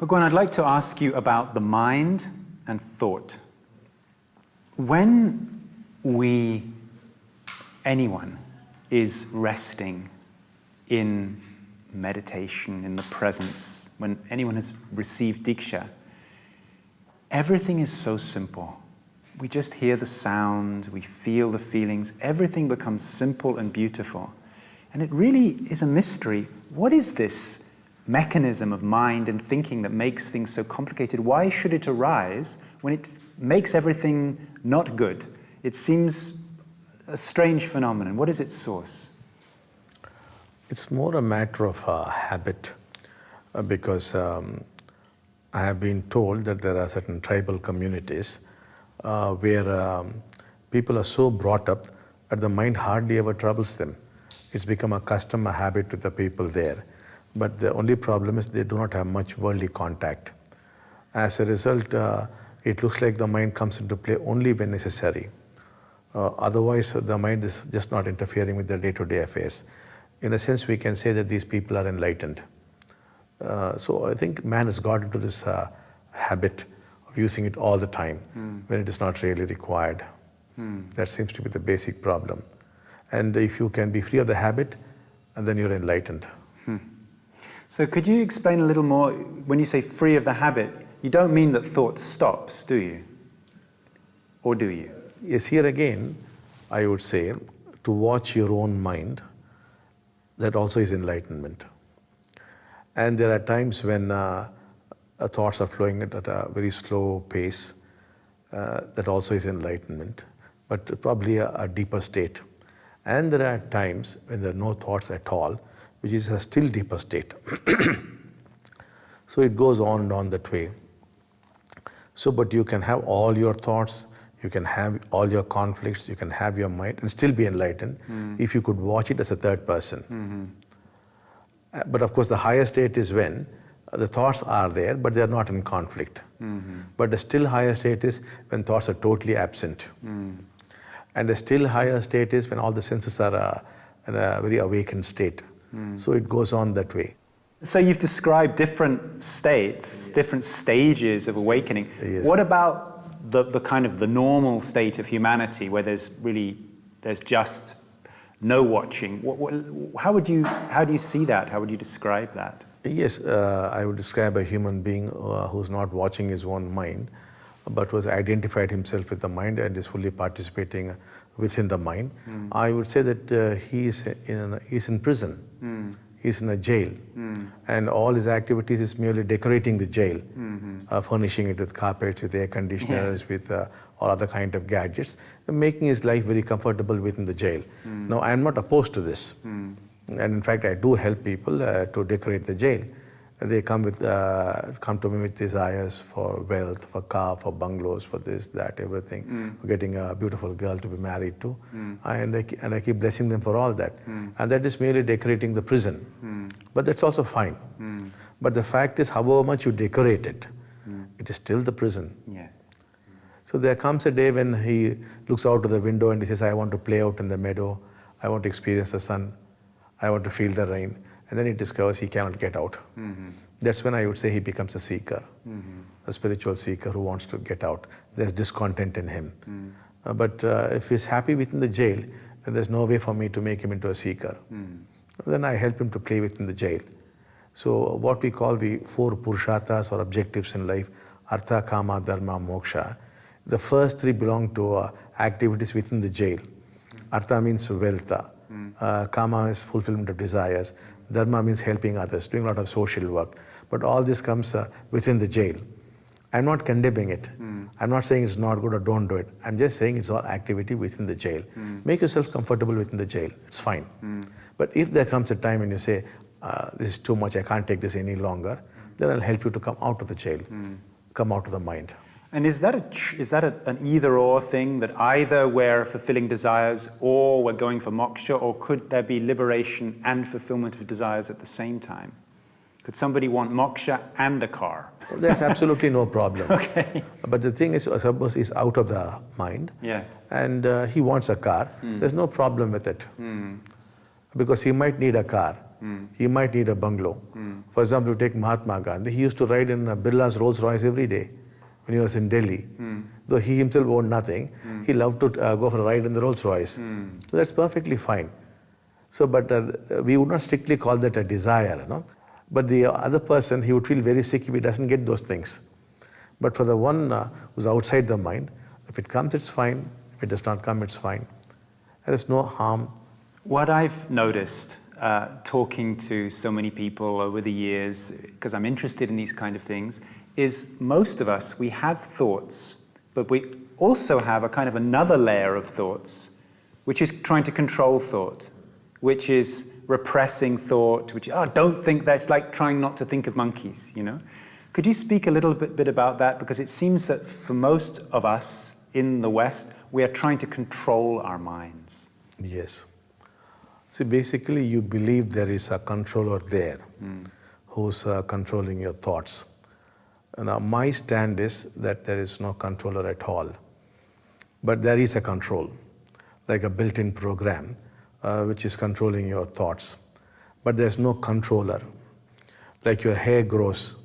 Bhagavan, I'd like to ask you about the mind and thought. When anyone is resting in meditation, in the presence, when anyone has received Deeksha, everything is so simple. We just hear the sound, we feel the feelings, everything becomes simple and beautiful. And it really is a mystery. What is this mechanism of mind and thinking that makes things so complicated? Why should it arise when it makes everything not good? It seems a strange phenomenon. What is its source? It's more a matter of habit because I have been told that there are certain tribal communities where people are so brought up that the mind hardly ever troubles them. It's become a custom, a habit with the people there. But the only problem is they do not have much worldly contact. As a result, it looks like the mind comes into play only when necessary. Otherwise, the mind is just not interfering with their day-to-day affairs. In a sense, we can say that these people are enlightened. So I think man has got into this habit of using it all the time when it is not really required. That seems to be the basic problem. And if you can be free of the habit, and then you're enlightened. So could you explain a little more, when you say free of the habit, you don't mean that thought stops, do you? Or do you? Yes, here again, I would say, to watch your own mind, that also is enlightenment. And there are times when thoughts are flowing at a very slow pace, that also is enlightenment, but probably a deeper state. And there are times when there are no thoughts at all, which is a still deeper state. So it goes on and on that way. So, but you can have all your thoughts, you can have all your conflicts, you can have your mind and still be enlightened if you could watch it as a third person. But of course the higher state is when the thoughts are there, but they are not in conflict. But the still higher state is when thoughts are totally absent. And the still higher state is when all the senses are in a very awakened state. So it goes on that way. So you've described different states, different stages of awakening. Yes. What about the kind of the normal state of humanity where there's just no watching? How do you see that? How would you describe that? Yes, I would describe a human being who's not watching his own mind, but who has identified himself with the mind and is fully participating within the mind. I would say that he is in prison. He's in a jail, and all his activities is merely decorating the jail, furnishing it with carpets, with air conditioners, with all other kind of gadgets, making his life very comfortable within the jail. Now, I am not opposed to this, and in fact, I do help people to decorate the jail. They come to me with desires for wealth, for car, for bungalows, for this, that, everything, for getting a beautiful girl to be married to, and I keep blessing them for all that. And that is merely decorating the prison. But that's also fine. But the fact is, however much you decorate it, it is still the prison. Yes. So there comes a day when he looks out of the window and he says, I want to play out in the meadow, I want to experience the sun, I want to feel the rain. And then he discovers he cannot get out. That's when I would say he becomes a seeker, a spiritual seeker who wants to get out. There's discontent in him. But if he's happy within the jail, then there's no way for me to make him into a seeker. Then I help him to play within the jail. So what we call the 4 purusharthas or objectives in life, artha, kama, dharma, moksha, the first 3 belong to activities within the jail. Artha means wealth. Kama is fulfillment of desires. Dharma means helping others, doing a lot of social work. But all this comes within the jail. I'm not condemning it. I'm not saying it's not good or don't do it. I'm just saying it's all activity within the jail. Make yourself comfortable within the jail. It's fine. But if there comes a time when you say, this is too much, I can't take this any longer, then I'll help you to come out of the jail, come out of the mind. And is that an either-or thing, that either we're fulfilling desires or we're going for moksha, or could there be liberation and fulfillment of desires at the same time? Could somebody want moksha and a car? There's absolutely no problem. Okay. But the thing is, suppose he's out of the mind, Yes. and he wants a car, there's no problem with it. Because he might need a car, He might need a bungalow. For example, you take Mahatma Gandhi. He used to ride in Birla's Rolls Royce every day when he was in Delhi. Though he himself owned nothing, he loved to go for a ride in the Rolls Royce. So that's perfectly fine. So, but we would not strictly call that a desire, you know. But the other person, he would feel very sick if he doesn't get those things. But for the one who's outside the mind, if it comes, it's fine. If it does not come, it's fine. There is no harm. What I've noticed talking to so many people over the years, because I'm interested in these kind of things, is most of us, we have thoughts, but we also have a kind of another layer of thoughts, which is trying to control thought, which is repressing thought, which, don't think that. It's like trying not to think of monkeys, you know? Could you speak a little bit about that? Because it seems that for most of us in the West, we are trying to control our minds. Yes. See, basically you believe there is a controller there who's controlling your thoughts. Now, my stand is that there is no controller at all. But there is a control, like a built-in program, which is controlling your thoughts. But there's no controller. Like your hair grows,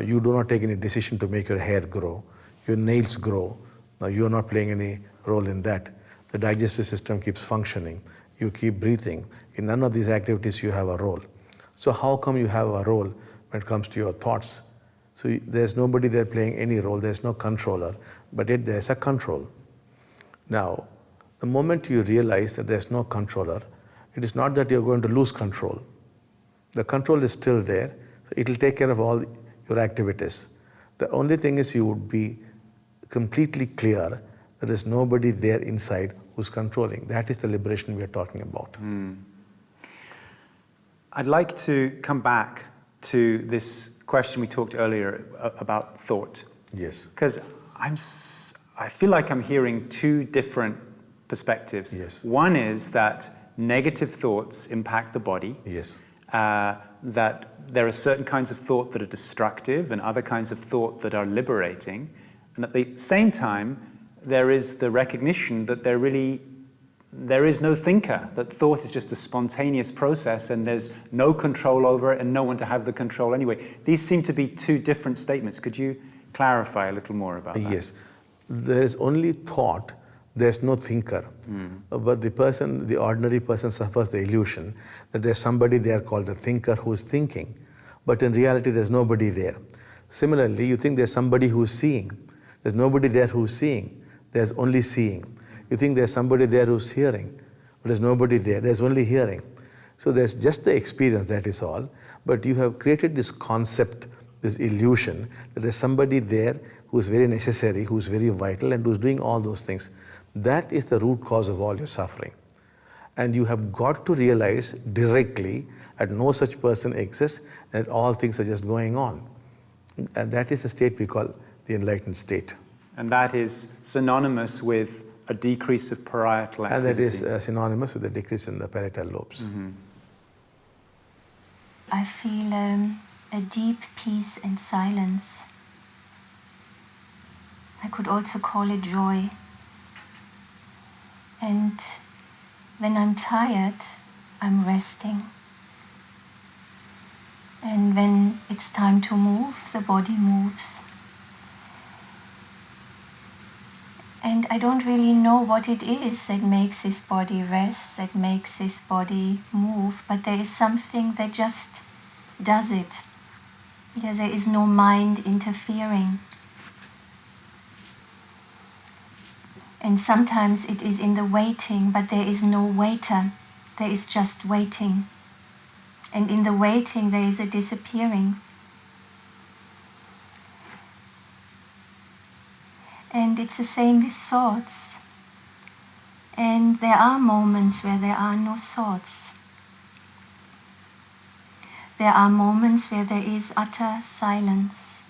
you do not take any decision to make your hair grow. Your nails grow. Now, you are not playing any role in that. The digestive system keeps functioning. You keep breathing. In none of these activities you have a role. So how come you have a role when it comes to your thoughts? So there's nobody there playing any role. There's no controller, but yet there's a control. Now, the moment you realize that there's no controller, it is not that you're going to lose control. The control is still there. So it will take care of all your activities. The only thing is you would be completely clear that there's nobody there inside who's controlling. That is the liberation we are talking about. I'd like to come back to this question we talked earlier about thought. Yes. Because I feel like I'm hearing two different perspectives. Yes. One is that negative thoughts impact the body. Yes. That there are certain kinds of thought that are destructive and other kinds of thought that are liberating. And at the same time, there is the recognition that there is no thinker, that thought is just a spontaneous process and there's no control over it and no one to have the control anyway. These seem to be two different statements. Could you clarify a little more about that? Yes. There is only thought, there's no thinker. But the ordinary person suffers the illusion that there's somebody there called the thinker who's thinking. But in reality, there's nobody there. Similarly, you think there's somebody who's seeing. There's nobody there who's seeing. There's only seeing. You think there's somebody there who's hearing, but there's nobody there. There's only hearing. So there's just the experience, that is all. But you have created this concept, this illusion, that there's somebody there who's very necessary, who's very vital, and who's doing all those things. That is the root cause of all your suffering. And you have got to realize directly that no such person exists, that all things are just going on. And that is the state we call the enlightened state. And that is synonymous with a decrease of parietal activity. And that is synonymous with a decrease in the parietal lobes. I feel a deep peace and silence. I could also call it joy. And when I'm tired, I'm resting. And when it's time to move, the body moves. And I don't really know what it is that makes his body rest, that makes his body move, but there is something that just does it. There is no mind interfering. And sometimes it is in the waiting, but there is no waiter. There is just waiting. And in the waiting, there is a disappearing. And it's the same with thoughts. And there are moments where there are no thoughts. There are moments where there is utter silence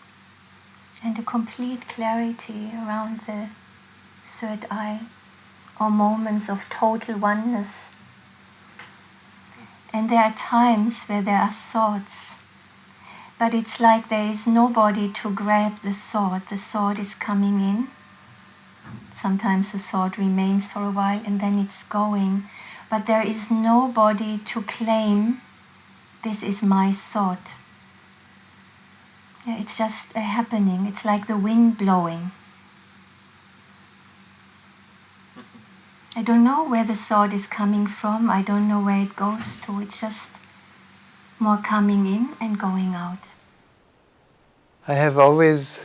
and a complete clarity around the third eye, or moments of total oneness. And there are times where there are thoughts, but it's like there is nobody to grab the thought. The thought is coming in. Sometimes the thought remains for a while and then it's going, but there is nobody to claim this is my thought. Yeah, it's just a happening. It's like the wind blowing. I don't know where the thought is coming from. I don't know where it goes to. It's just more coming in and going out. I have always,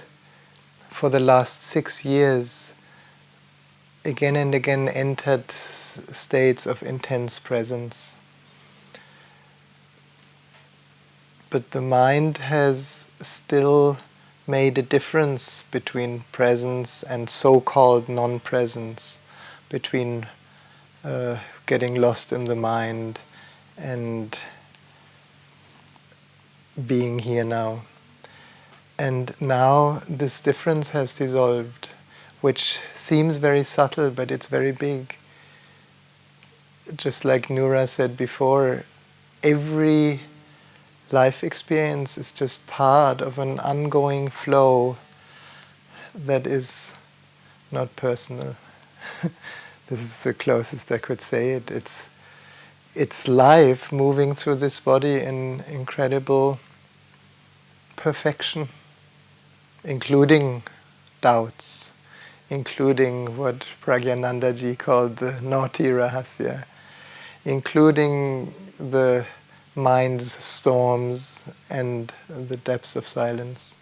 for the last 6 years, again and again entered states of intense presence. But the mind has still made a difference between presence and so-called non-presence, between getting lost in the mind and being here now. And now this difference has dissolved, which seems very subtle, but it's very big. Just like Nura said before, every life experience is just part of an ongoing flow that is not personal. This is the closest I could say it. It's life moving through this body in incredible perfection, including doubts, including what Pragyanandaji called the naughty rahasya, including the mind's storms and the depths of silence.